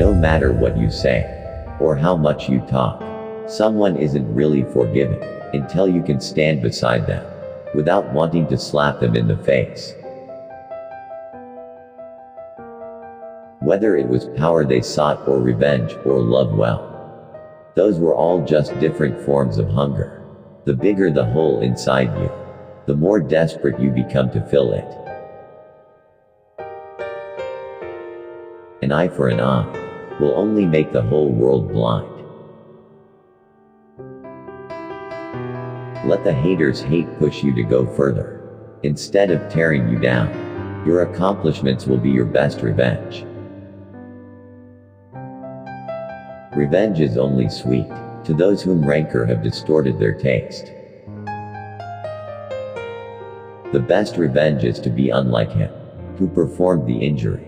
No matter what you say, or how much you talk, someone isn't really forgiven until you can stand beside them, without wanting to slap them in the face. Whether it was power they sought or revenge or love, well, those were all just different forms of hunger. The bigger the hole inside you, the more desperate you become to fill it. An eye for an eye will only make the whole world blind. Let the haters hate push you to go further. Instead of tearing you down, your accomplishments will be your best revenge. Revenge is only sweet to those whom rancor have distorted their taste. The best revenge is to be unlike him who performed the injury.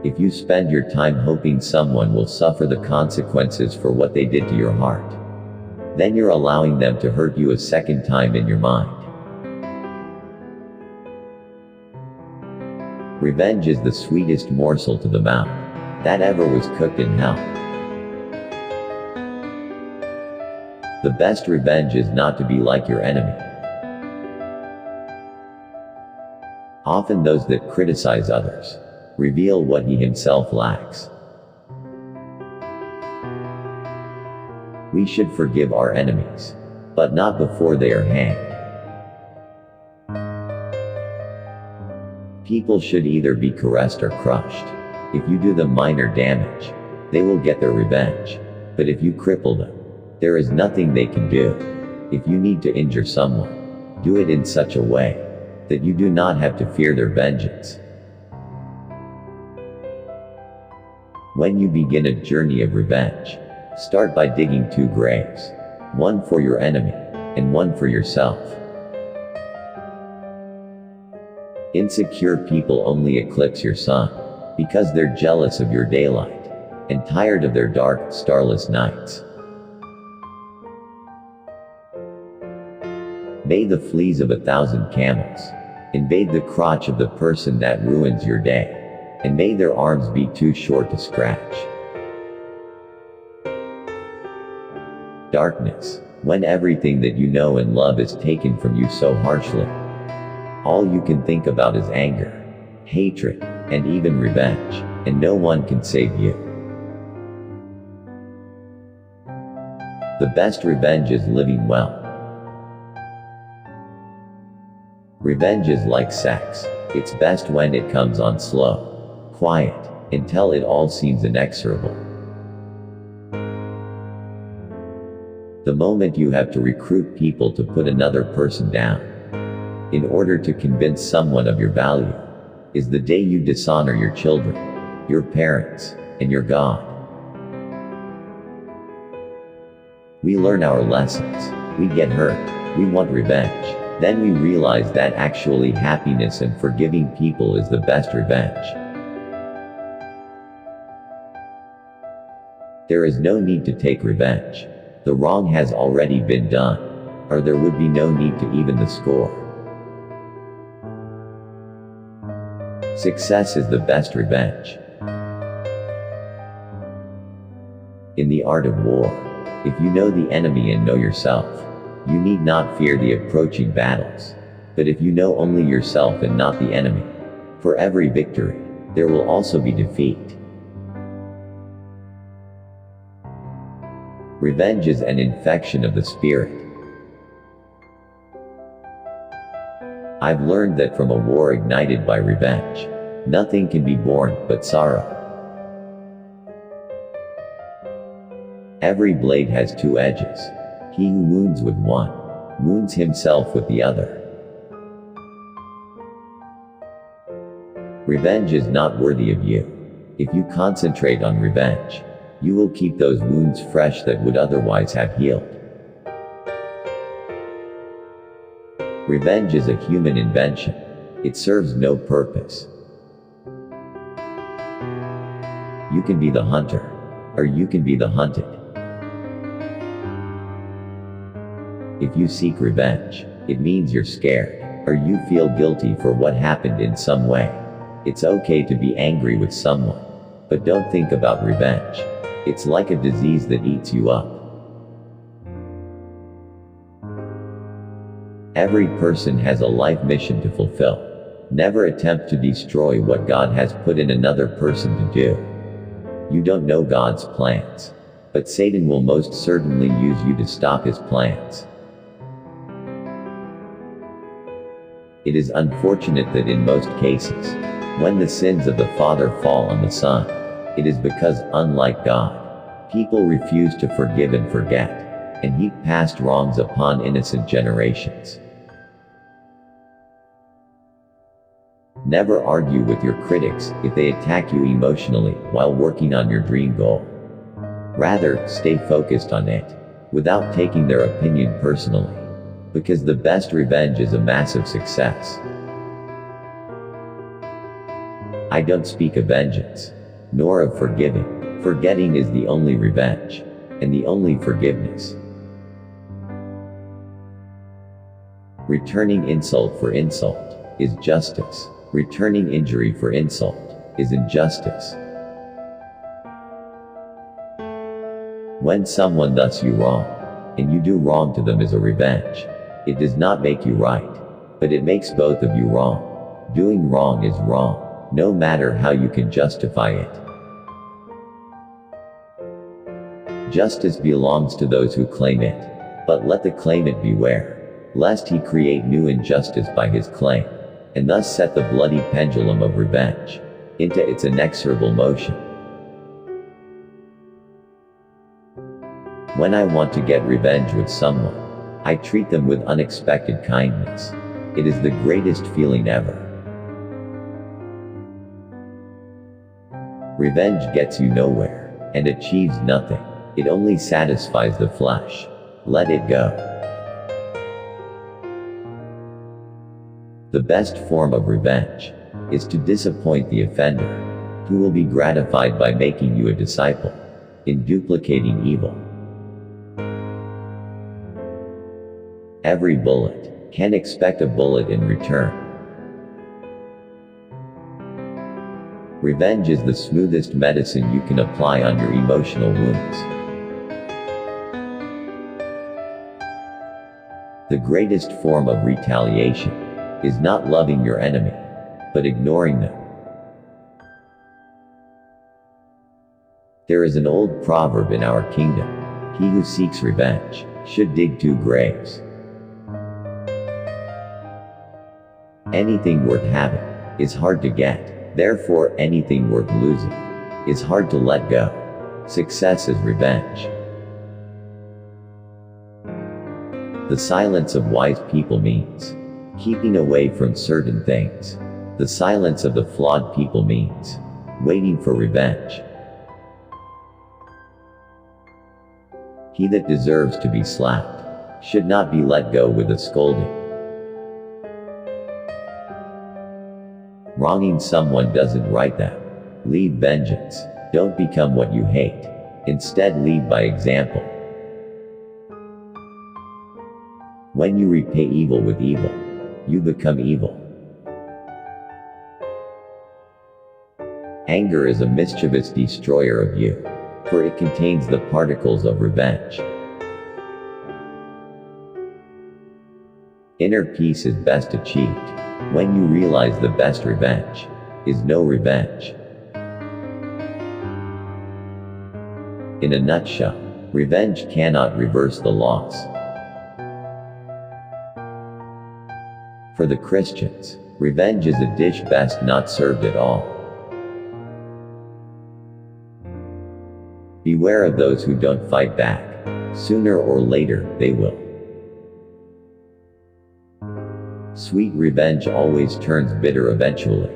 If you spend your time hoping someone will suffer the consequences for what they did to your heart, then you're allowing them to hurt you a second time in your mind. Revenge is the sweetest morsel to the mouth that ever was cooked in hell. The best revenge is not to be like your enemy. Often those that criticize others reveal what he himself lacks. We should forgive our enemies, but not before they are hanged. People should either be caressed or crushed. If you do them minor damage, they will get their revenge. But if you cripple them, there is nothing they can do. If you need to injure someone, do it in such a way that you do not have to fear their vengeance. When you begin a journey of revenge, start by digging 2 graves, one for your enemy, and one for yourself. Insecure people only eclipse your sun, because they're jealous of your daylight, and tired of their dark, starless nights. May the fleas of 1,000 camels invade the crotch of the person that ruins your day, and may their arms be too short to scratch. Darkness, when everything that you know and love is taken from you so harshly. All you can think about is anger, hatred, and even revenge, and no one can save you. The best revenge is living well. Revenge is like sex. It's best when it comes on slow, quiet, until it all seems inexorable. The moment you have to recruit people to put another person down, in order to convince someone of your value, is the day you dishonor your children, your parents, and your God. We learn our lessons, we get hurt, we want revenge, then we realize that actually happiness and forgiving people is the best revenge. There is no need to take revenge. The wrong has already been done, or there would be no need to even the score. Success is the best revenge. In the art of war, if you know the enemy and know yourself, you need not fear the approaching battles. But if you know only yourself and not the enemy, for every victory, there will also be defeat. Revenge is an infection of the spirit. I've learned that from a war ignited by revenge, nothing can be born but sorrow. Every blade has 2 edges. He who wounds with one, wounds himself with the other. Revenge is not worthy of you. If you concentrate on revenge, you will keep those wounds fresh that would otherwise have healed. Revenge is a human invention. It serves no purpose. You can be the hunter, or you can be the hunted. If you seek revenge, it means you're scared, or you feel guilty for what happened in some way. It's okay to be angry with someone. But don't think about revenge. It's like a disease that eats you up. Every person has a life mission to fulfill. Never attempt to destroy what God has put in another person to do. You don't know God's plans. But Satan will most certainly use you to stop his plans. It is unfortunate that in most cases, when the sins of the father fall on the son, it is because, unlike God, people refuse to forgive and forget, and heap past wrongs upon innocent generations. Never argue with your critics if they attack you emotionally while working on your dream goal. Rather, stay focused on it, without taking their opinion personally. Because the best revenge is a massive success. I don't speak of vengeance, nor of forgiving. Forgetting is the only revenge, and the only forgiveness. Returning insult for insult is justice. Returning injury for insult is injustice. When someone does you wrong, and you do wrong to them as a revenge, it does not make you right, but it makes both of you wrong. Doing wrong is wrong, no matter how you can justify it. Justice belongs to those who claim it, but let the claimant beware, lest he create new injustice by his claim, and thus set the bloody pendulum of revenge into its inexorable motion. When I want to get revenge with someone, I treat them with unexpected kindness. It is the greatest feeling ever. Revenge gets you nowhere, and achieves nothing. It only satisfies the flesh. Let it go. The best form of revenge is to disappoint the offender, who will be gratified by making you a disciple in duplicating evil. Every bullet can expect a bullet in return. Revenge is the smoothest medicine you can apply on your emotional wounds. The greatest form of retaliation is not loving your enemy, but ignoring them. There is an old proverb in our kingdom: he who seeks revenge should dig 2 graves. Anything worth having is hard to get. Therefore, anything worth losing is hard to let go. Success is revenge. The silence of wise people means keeping away from certain things. The silence of the flawed people means waiting for revenge. He that deserves to be slapped should not be let go with a scolding. Wronging someone doesn't right them. Leave vengeance. Don't become what you hate. Instead, lead by example. When you repay evil with evil, you become evil. Anger is a mischievous destroyer of you, for it contains the particles of revenge. Inner peace is best achieved when you realize the best revenge is no revenge. In a nutshell, revenge cannot reverse the loss. For the Christians, revenge is a dish best not served at all. Beware of those who don't fight back. Sooner or later, they will. Sweet revenge always turns bitter eventually.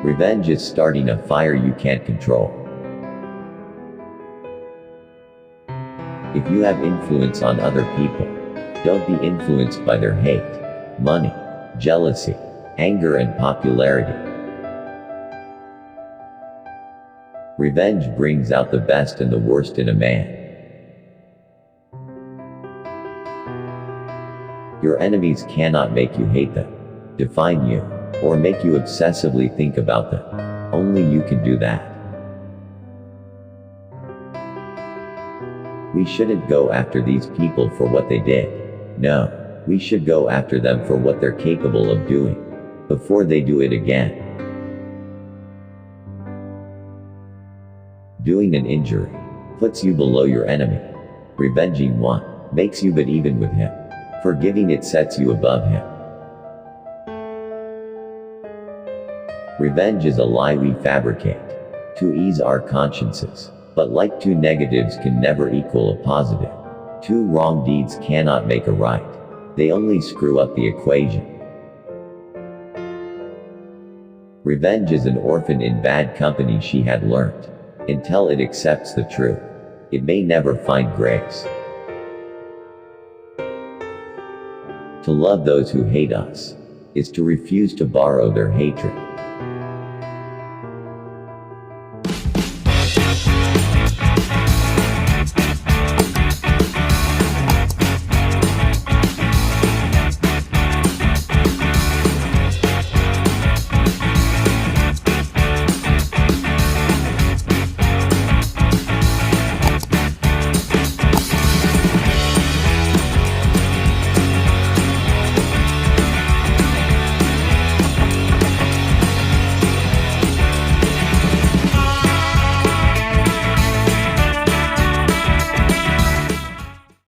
Revenge is starting a fire you can't control. If you have influence on other people, don't be influenced by their hate, money, jealousy, anger, and popularity. Revenge brings out the best and the worst in a man. Your enemies cannot make you hate them. define you, or make you obsessively think about them. Only you can do that. We shouldn't go after these people for what they did. No, we should go after them for what they're capable of doing, before they do it again. Doing an injury puts you below your enemy. Revenging one makes you but even with him. Forgiving it sets you above him. Revenge is a lie we fabricate to ease our consciences. But like two negatives can never equal a positive. Two wrong deeds cannot make a right. They only screw up the equation. Revenge is an orphan in bad company. She had learnt. Until it accepts the truth, it may never find grace. To love those who hate us is to refuse to borrow their hatred.